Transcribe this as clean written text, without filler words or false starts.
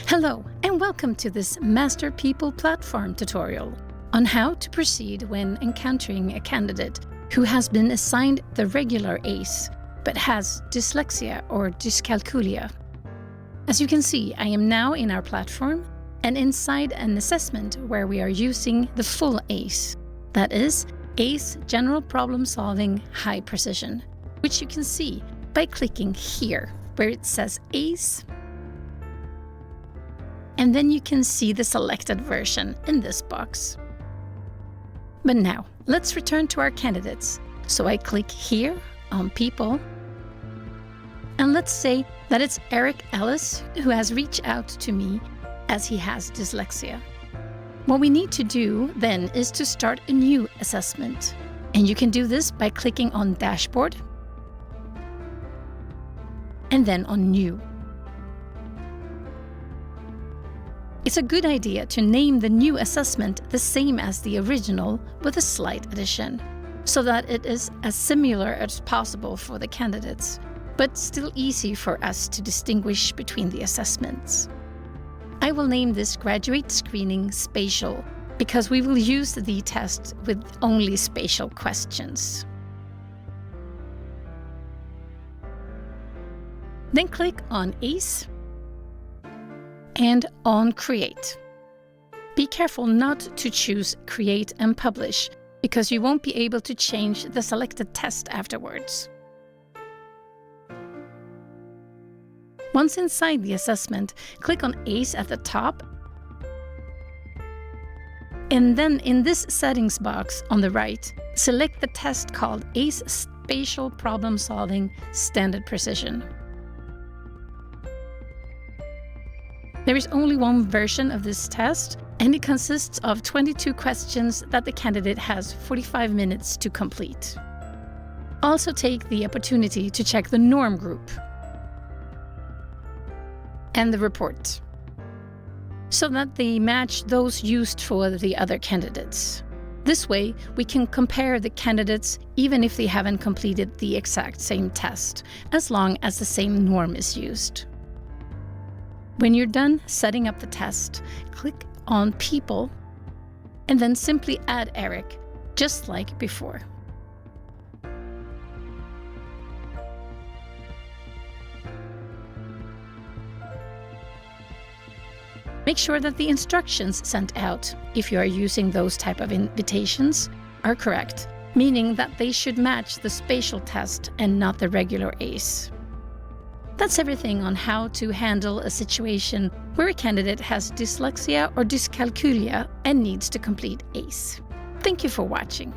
Hello and welcome to this Master People platform tutorial on how to proceed when encountering a candidate who has been assigned the regular ACE but has dyslexia or dyscalculia. As you can see, I am now in our platform and inside an assessment where we are using the full ACE, that is, ACE General Problem Solving High Precision, which you can see by clicking here where it says ACE. And then you can see the selected version in this box. But now, let's return to our candidates. So I click here on People. And let's say that it's Eric Ellis who has reached out to me as he has dyslexia. What we need to do then is to start a new assessment. And you can do this by clicking on Dashboard and then on New. It's a good idea to name the new assessment the same as the original with a slight addition, so that it is as similar as possible for the candidates, but still easy for us to distinguish between the assessments. I will name this Graduate Screening Spatial because we will use the test with only spatial questions. Then click on ACE and on Create. Be careful not to choose Create and Publish, because you won't be able to change the selected test afterwards. Once inside the assessment, click on ACE at the top, and then in this settings box on the right, select the test called ACE Spatial Problem Solving Standard Precision. There is only one version of this test, and it consists of 22 questions that the candidate has 45 minutes to complete. Also take the opportunity to check the norm group and the report, so that they match those used for the other candidates. This way, we can compare the candidates even if they haven't completed the exact same test, as long as the same norm is used. When you're done setting up the test, click on People and then simply add Eric, just like before. Make sure that the instructions sent out, if you are using those type of invitations, are correct, meaning that they should match the spatial test and not the regular ACE. That's everything on how to handle a situation where a candidate has dyslexia or dyscalculia and needs to complete ACE. Thank you for watching.